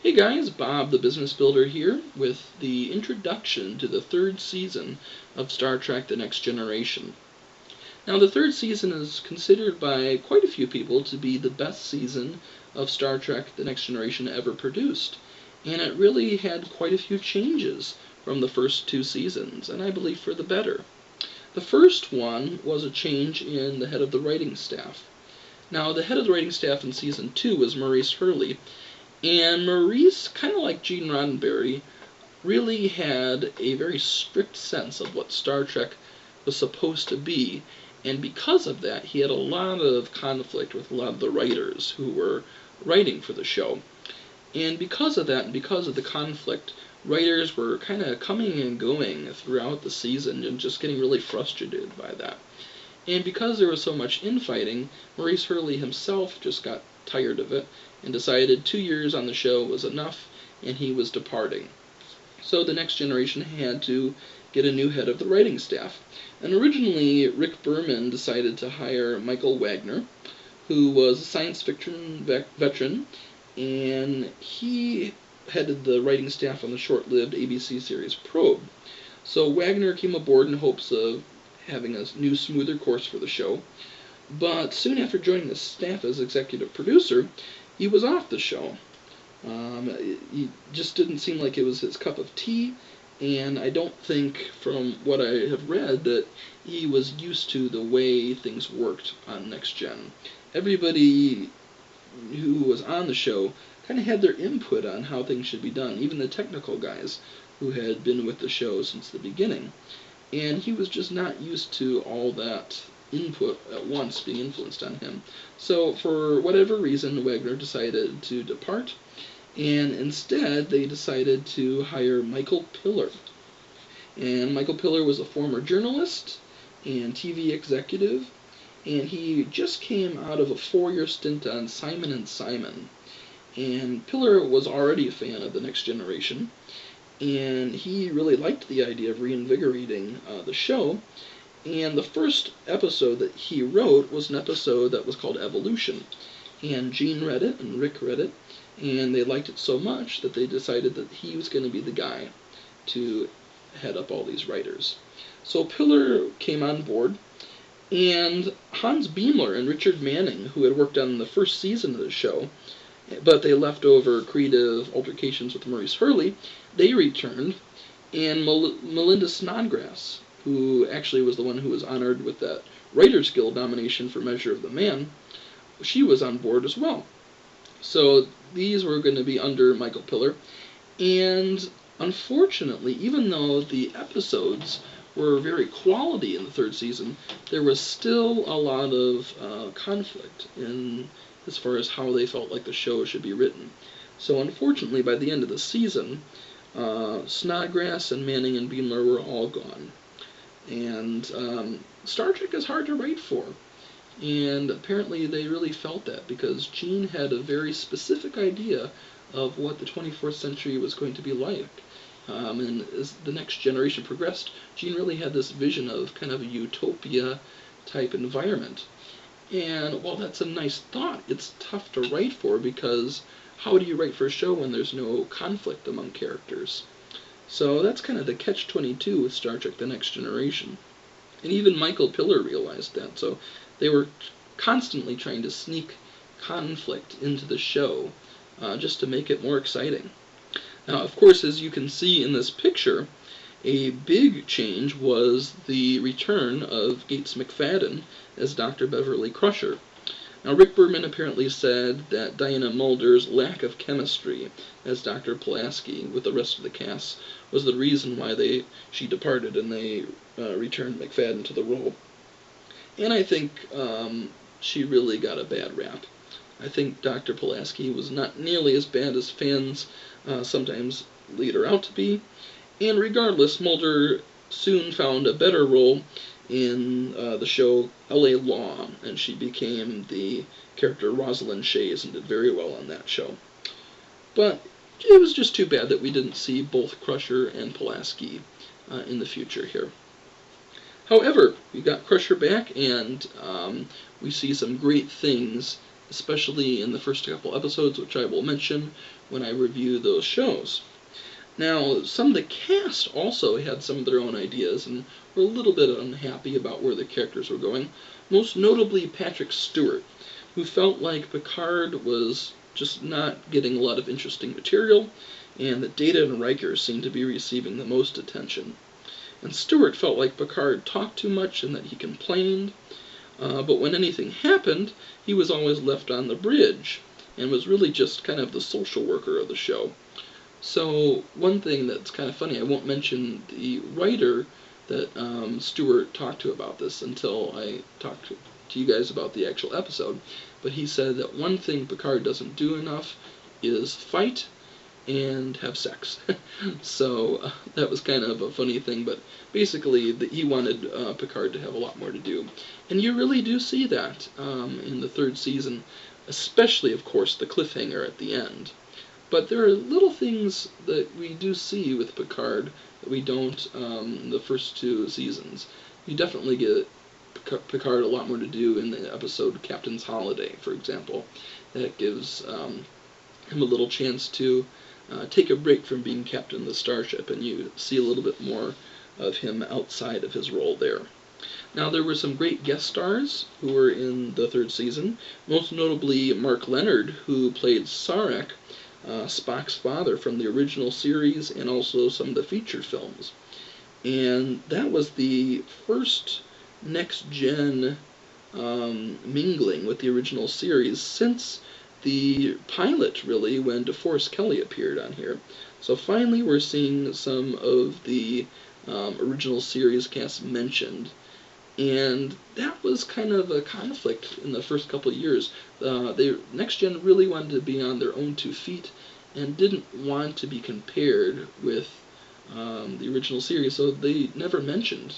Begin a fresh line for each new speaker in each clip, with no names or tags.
Hey guys, Bob the Business Builder here with the introduction to the third season of Star Trek The Next Generation. Now, the third season is considered by quite a few people to be the best season of Star Trek The Next Generation ever produced, and it really had quite a few changes from the first two seasons, and I believe for the better. The first one was a change in the head of the writing staff. Now, the head of the writing staff in Season 2 was Maurice Hurley, and Maurice, kind of like Gene Roddenberry, really had a very strict sense of what Star Trek was supposed to be, and because of that, he had a lot of conflict with a lot of the writers who were writing for the show. And because of that, and because of the conflict, writers were kind of coming and going throughout the season and just getting really frustrated by that. And because there was so much infighting, Maurice Hurley himself just got tired of it and decided 2 years on the show was enough, and he was departing. So the Next Generation had to get a new head of the writing staff. And originally, Rick Berman decided to hire Michael Wagner, who was a science fiction veteran, and he headed the writing staff on the short-lived ABC series Probe. So Wagner came aboard in hopes of having a new, smoother course for the show, but soon after joining the staff as executive producer, he was off the show. He just didn't seem like it was his cup of tea, and I don't think, from what I have read, that he was used to the way things worked on Next Gen. Everybody who was on the show kind of had their input on how things should be done, even the technical guys who had been with the show since the beginning. And he was just not used to all that input at once being influenced on him. So for whatever reason, Wagner decided to depart, and instead they decided to hire Michael Piller. And Michael Piller was a former journalist and TV executive, and he just came out of a 4-year stint on Simon & Simon. And Piller was already a fan of The Next Generation, and he really liked the idea of reinvigorating the show. And the first episode that he wrote was an episode that was called Evolution. And Gene read it, and Rick read it, and they liked it so much that they decided that he was going to be the guy to head up all these writers. So Piller came on board, and Hans Beimler and Richard Manning, who had worked on the first season of the show, but they left over creative altercations with Maurice Hurley, they returned, and Melinda Snodgrass, who actually was the one who was honored with that Writers Guild nomination for Measure of the Man, she was on board as well. So these were going to be under Michael Piller, and unfortunately, even though the episodes were very quality in the third season, there was still a lot of conflict in as far as how they felt like the show should be written. So unfortunately, by the end of the season, Snodgrass and Manning and Beimler were all gone. And Star Trek is hard to write for. And apparently they really felt that, because Gene had a very specific idea of what the 24th century was going to be like. And as the Next Generation progressed, Gene really had this vision of kind of a utopia-type environment. And while that's a nice thought, it's tough to write for, because how do you write for a show when there's no conflict among characters? So that's kind of the catch-22 with Star Trek The Next Generation. And even Michael Piller realized that, so they were constantly trying to sneak conflict into the show just to make it more exciting. Now, of course, as you can see in this picture, a big change was the return of Gates McFadden as Dr. Beverly Crusher. Now, Rick Berman apparently said that Diana Muldaur's lack of chemistry as Dr. Pulaski with the rest of the cast was the reason why she departed, and they returned McFadden to the role. And I think she really got a bad rap. I think Dr. Pulaski was not nearly as bad as fans sometimes lead her out to be. And regardless, Muldaur soon found a better role in the show L.A. Law, and she became the character Rosalind Shays and did very well on that show. But it was just too bad that we didn't see both Crusher and Pulaski in the future here. However, we got Crusher back, and we see some great things especially in the first couple episodes, which I will mention when I review those shows. Now, some of the cast also had some of their own ideas and were a little bit unhappy about where the characters were going, most notably Patrick Stewart, who felt like Picard was just not getting a lot of interesting material, and that Data and Riker seemed to be receiving the most attention. And Stewart felt like Picard talked too much and that he complained, but when anything happened, he was always left on the bridge, and was really just kind of the social worker of the show. So one thing that's kind of funny, I won't mention the writer that Stewart talked to about this until I talk to you guys about the actual episode, but he said that one thing Picard doesn't do enough is fight and have sex. So that was kind of a funny thing, but basically he wanted Picard to have a lot more to do. And you really do see that in the third season, especially, of course, the cliffhanger at the end. But there are little things that we do see with Picard that we don't in the first two seasons. You definitely get Picard a lot more to do in the episode Captain's Holiday, for example. That gives him a little chance to take a break from being captain of the starship, and you see a little bit more of him outside of his role there. Now, there were some great guest stars who were in the third season, most notably Mark Lenard, who played Sarek, Spock's father from the original series and also some of the feature films. And that was the first next-gen mingling with the original series since the pilot, really, when DeForest Kelley appeared on here. So finally we're seeing some of the original series cast mentioned. And that was kind of a conflict in the first couple of years. The Next Gen really wanted to be on their own 2 feet and didn't want to be compared with the original series, so they never mentioned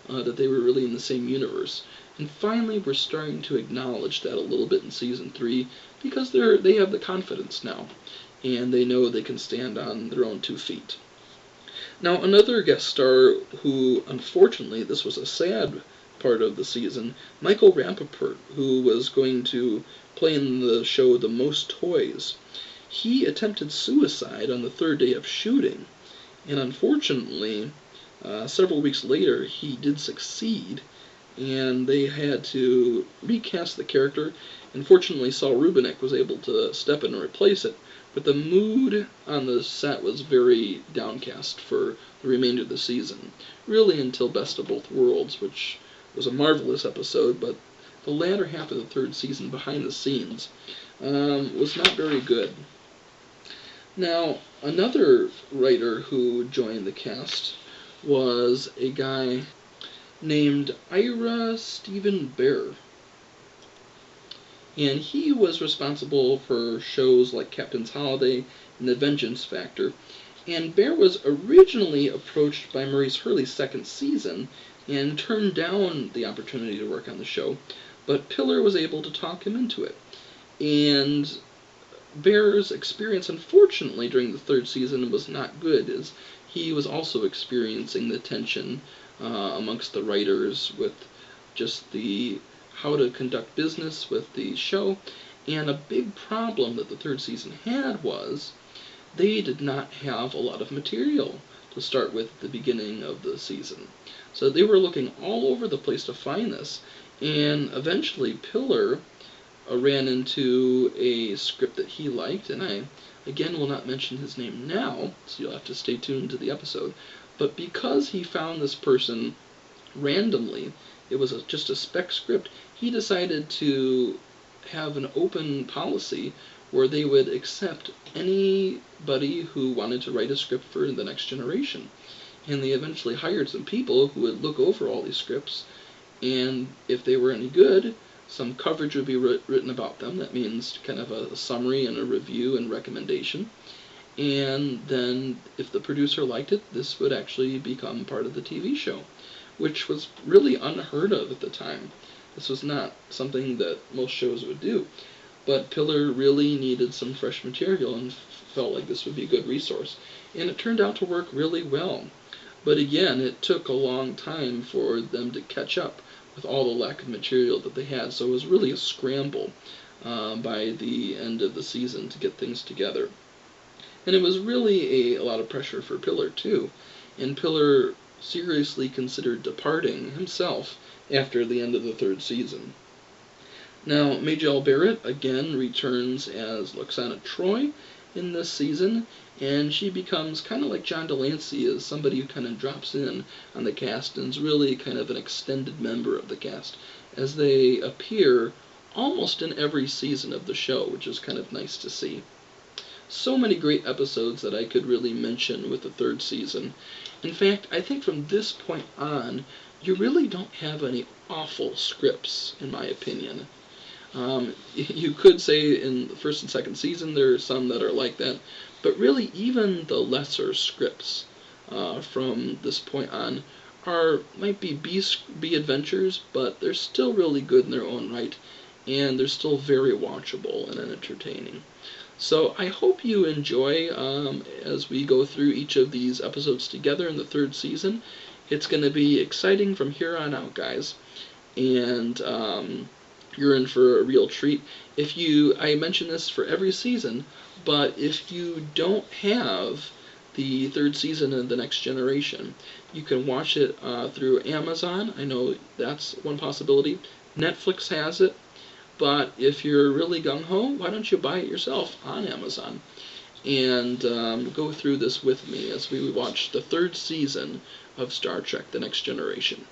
that they were really in the same universe. And finally, we're starting to acknowledge that a little bit in Season 3, because they have the confidence now, and they know they can stand on their own 2 feet. Now, another guest star who, unfortunately, this was a sad part of the season, Michael Rapaport, who was going to play in the show The Most Toys. He attempted suicide on the 3rd day of shooting, and unfortunately, several weeks later, he did succeed, and they had to recast the character. Unfortunately, Saul Rubinek was able to step in and replace it, but the mood on the set was very downcast for the remainder of the season, really until Best of Both Worlds, which was a marvelous episode, but the latter half of the third season, behind the scenes, was not very good. Now, another writer who joined the cast was a guy named Ira Steven Behr. And he was responsible for shows like Captain's Holiday and The Vengeance Factor. And Behr was originally approached by Maurice Hurley's second season and turned down the opportunity to work on the show, but Piller was able to talk him into it. And Behr's experience, unfortunately, during the third season was not good, as he was also experiencing the tension amongst the writers with just the how to conduct business with the show. And a big problem that the third season had was they did not have a lot of material to start with at the beginning of the season. So they were looking all over the place to find this, and eventually Piller ran into a script that he liked, and I, again, will not mention his name now, so you'll have to stay tuned to the episode. But because he found this person randomly, it was just a spec script, he decided to have an open policy where they would accept anybody who wanted to write a script for The Next Generation. And they eventually hired some people who would look over all these scripts, and if they were any good, some coverage would be written about them. That means kind of a summary and a review and recommendation. And then if the producer liked it, this would actually become part of the TV show, which was really unheard of at the time. This was not something that most shows would do. But Piller really needed some fresh material and felt like this would be a good resource. And it turned out to work really well. But again, it took a long time for them to catch up with all the lack of material that they had, so it was really a scramble by the end of the season to get things together. And it was really a lot of pressure for Piller, too. And Piller seriously considered departing himself after the end of the third season. Now, Majel Barrett again returns as Loxana Troy in this season, and she becomes kind of like John Delancey, as somebody who kind of drops in on the cast and is really kind of an extended member of the cast, as they appear almost in every season of the show, which is kind of nice to see. So many great episodes that I could really mention with the third season. In fact, I think from this point on, you really don't have any awful scripts, in my opinion. You could say in the first and second season there are some that are like that, but really even the lesser scripts from this point on might be B adventures, but they're still really good in their own right, and they're still very watchable and entertaining. So I hope you enjoy as we go through each of these episodes together in the third season. It's going to be exciting from here on out, guys. And you're in for a real treat. I mention this for every season, but if you don't have the third season of The Next Generation, you can watch it through Amazon. I know that's one possibility. Netflix has it. But if you're really gung-ho, why don't you buy it yourself on Amazon and go through this with me as we watch the third season of Star Trek The Next Generation.